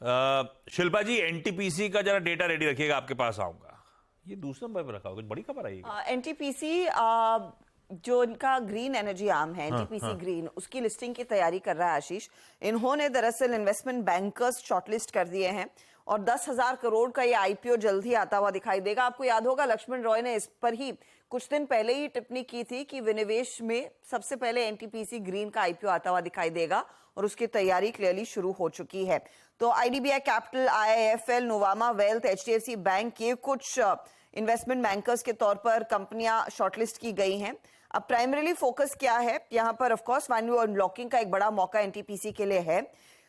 शिल्पा जी, NTPC का जरा data ready रखिएगा, आपके पास आऊंगा। ये दूसरे नंबर पर रखा होगा, बड़ी खबर आई है। एनटीपीसी जो इनका ग्रीन एनर्जी आर्म है, एनटीपीसी ग्रीन, उसकी लिस्टिंग की तैयारी कर रहा है आशीष। इन्होंने दरअसल इन्वेस्टमेंट बैंकर्स शॉर्टलिस्ट कर दिए हैं और 10,000 करोड़ का ये आईपीओ जल्द ही आता हुआ दिखाई देगा। आपको याद होगा लक्ष्मण रॉय ने इस पर ही कुछ दिन पहले ही टिप्पणी की थी कि विनिवेश में सबसे पहले एनटीपीसी ग्रीन का आईपीओ आता हुआ दिखाई देगा और उसकी तैयारी क्लियरली शुरू हो चुकी है। तो IDBI capital, IIFL, Nuvama wealth, HDFC bank, ये कुछ इन्वेस्टमेंट बैंकर्स के तौर पर कंपनियां शॉर्टलिस्ट की गई हैं। अब प्राइमरीली फोकस क्या है यहाँ पर? ऑफ कोर्स वैल्यू अनलॉकिंग का एक बड़ा मौका एनटीपीसी के लिए है।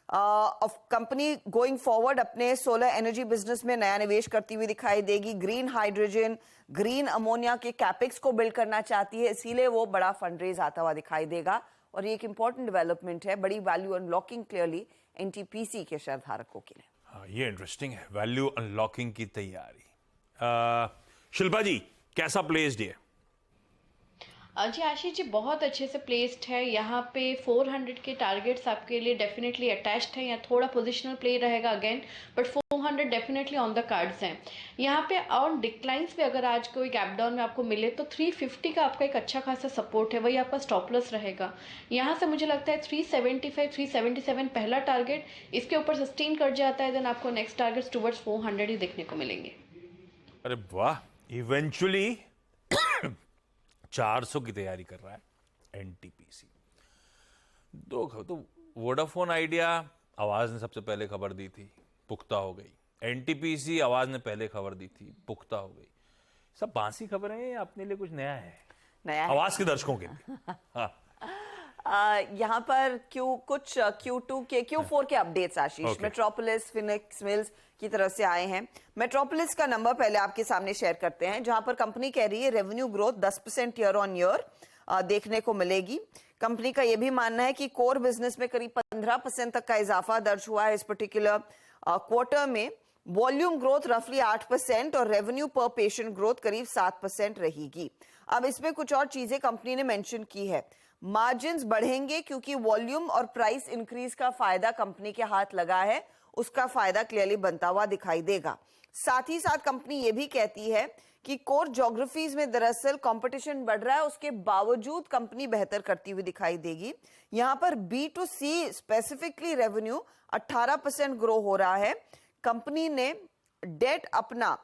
कंपनी गोइंग फॉरवर्ड अपने सोलर एनर्जी बिजनेस में नया निवेश करती हुई दिखाई देगी। ग्रीन हाइड्रोजन, ग्रीन अमोनिया के कैपेक्स को बिल्ड करना चाहती है, इसीलिए वो बड़ा फंडरेज आता हुआ दिखाई देगा और ये एक इंपॉर्टेंट डेवलपमेंट है, बड़ी वैल्यू अनलॉकिंग क्लियरली एनटीपीसी के शेयर धारकों के लिए। हाँ, ये इंटरेस्टिंग है, वैल्यू अनलॉकिंग की तैयारी। शिल्पा जी, कैसा प्लेस्ड है? जी आशीष जी, बहुत अच्छे से प्लेस्ड है। यहाँ पे 400 के टारगेट्स आपके लिए डेफिनेटली अटैच्ड है। यहाँ थोड़ा पोजिशनल प्ले रहेगा again, but 400 definitely on the cards हैं। यहाँ पे ऑन डिक्लाइंस पे अगर आज कोई गैप डाउन में आपको मिले तो 350 का आपका एक अच्छा खासा सपोर्ट है, वही आपका स्टॉप लॉस रहेगा। यहाँ से मुझे लगता है 375, 377 पहला टारगेट, इसके ऊपर सस्टेन कर जाता है देन आपको नेक्स्ट टारगेट टुवर्ड्स 400 ही देखने को मिलेंगे। अरे वाह, इवेंचुअली 400 की तैयारी कर रहा है एनटीपीसी। तो वोडाफोन आइडिया आवाज ने सबसे पहले खबर दी थी, पुख्ता हो गई। एनटीपीसी आवाज ने पहले खबर दी थी, पुख्ता हो गई। सब बांसी खबरें हैं, अपने लिए कुछ नया है? नया आवाज के दर्शकों के लिए। हाँ। यहाँ पर Q2 के Q4 के अपडेट्स आशीष मेट्रोपोलिस, फिनिक्स मिल्स की तरफ से आए हैं। मेट्रोपोलिस का नंबर पहले आपके सामने शेयर करते हैं, जहां पर कंपनी कह रही है revenue growth 10% year on year देखने को मिलेगी। कंपनी का यह भी मानना है कि कोर बिजनेस में करीब 15% तक का इजाफा दर्ज हुआ है इस पर्टिकुलर क्वार्टर में। वॉल्यूम ग्रोथ रफली 8% और रेवेन्यू पर पेशेंट ग्रोथ करीब 7% रहेगी। अब इसमें कुछ और चीजें कंपनी ने मेंशन की है। मार्जिन्स बढ़ेंगे क्योंकि वॉल्यूम और प्राइस इंक्रीज का फायदा कंपनी के हाथ लगा है, उसका फायदा क्लियरली बनता हुआ दिखाई देगा। साथ ही साथ कंपनी ये भी कहती है कि कोर ज्योग्राफीज में दरअसल कंपटीशन बढ़ रहा है, उसके बावजूद कंपनी बेहतर करती हुई दिखाई देगी। यहां पर B2C स्पेसिफिकली रेवेन्यू 18% ग्रो हो रहा है। कंपनी ने डेट अपना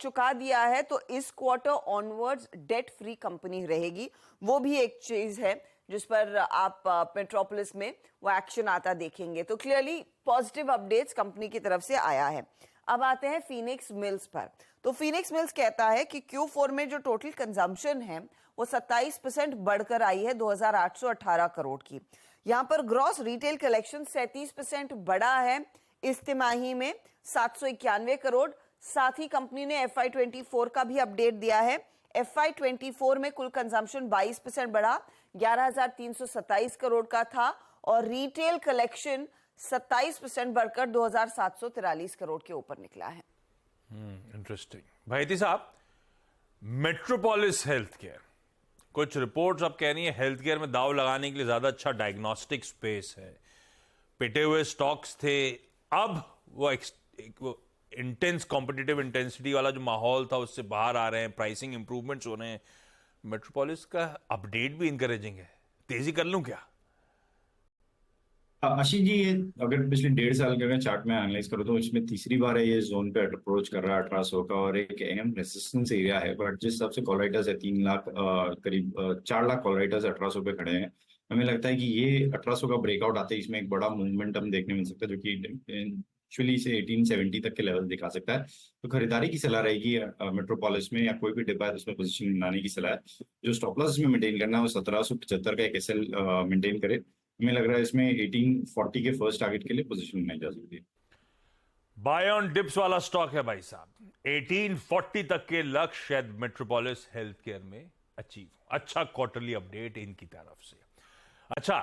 चुका दिया है, तो इस quarter onwards debt free company रहेगी। वो भी एक चीज है जिस पर आप मेट्रोपोलिस में वो एक्शन आता देखेंगे। तो क्लियरली पॉजिटिव अपडेट्स कंपनी की तरफ से आया है। अब आते हैं फीनिक्स मिल्स पर। तो फीनिक्स मिल्स कहता है कि Q4 में जो टोटल कंजम्पशन है वो 27% बढ़कर आई है 2,818 करोड़ की। यहाँ पर ग्रॉस रिटेल कलेक्शन 37% बढ़ा है इस तिमाही में 791 करोड़। साथ ही कंपनी ने FY24 का भी अपडेट दिया है। FY24 में कुल कंजम्पशन 22% बढ़ा, 11,327 करोड़ का था और रिटेल कलेक्शन 27% बढ़कर 2,743 करोड़ के ऊपर निकला है। इंटरेस्टिंग। भाईती साहब, मेट्रोपोलिस हेल्थ केयर, कुछ रिपोर्ट्स अब कह रही है हेल्थ केयर में दाव लगाने के लिए ज्यादा अच्छा डायग्नोस्टिक स्पेस है। पिटे हुए स्टॉक्स थे, अब वो इंटेंस कॉम्पिटिटिव इंटेंसिटी वाला जो माहौल था उससे बाहर आ रहे हैं, प्राइसिंग इंप्रूवमेंट्स हो रहे हैं। मेट्रोपोलिस का अपडेट भी इनकरेजिंग है। तेजी कर लूं क्या? आशीष जी, ये अगर पिछले 1.5 साल के अगर चार्ट में एनालाइज करो तो इसमें तीसरी बार है ये जोन पे अप्रोच कर रहा है 1800 का, और एक अहम रेजिस्टेंस एरिया है। बट जिस हिसाब से कॉल राइटर्स है 3 लाख करीब 4 लाख कॉल राइटर्स 1800 पे खड़े हैं। हमें लगता है कि ये 1800 का ब्रेकआउट आते ही इसमें एक बड़ा मूवमेंट हम देखने मिल सकता है, जो कि एक्चुअली से 1870 तक के लेवल दिखा सकता है। तो खरीदारी की सलाह रहेगी मेट्रोपोलिस में, या कोई भी डिब्बा है उसमें पोजीशन बनाने की सलाह है। जो स्टॉप लॉस में मेंटेन करना है वो 1775 का एक SL मेंटेन करे। हमें लग रहा है इसमें 1840 के फर्स्ट टारगेट के लिए पोजीशन बनाई जा सकती है। बाय ऑन डिप्स वाला स्टॉक है भाई साहब। 1840 तक के लक्ष्य शायद मेट्रोपोलिस हेल्थ केयर में अचीव। अच्छा क्वार्टरली अपडेट इनकी तरफ से। अच्छा,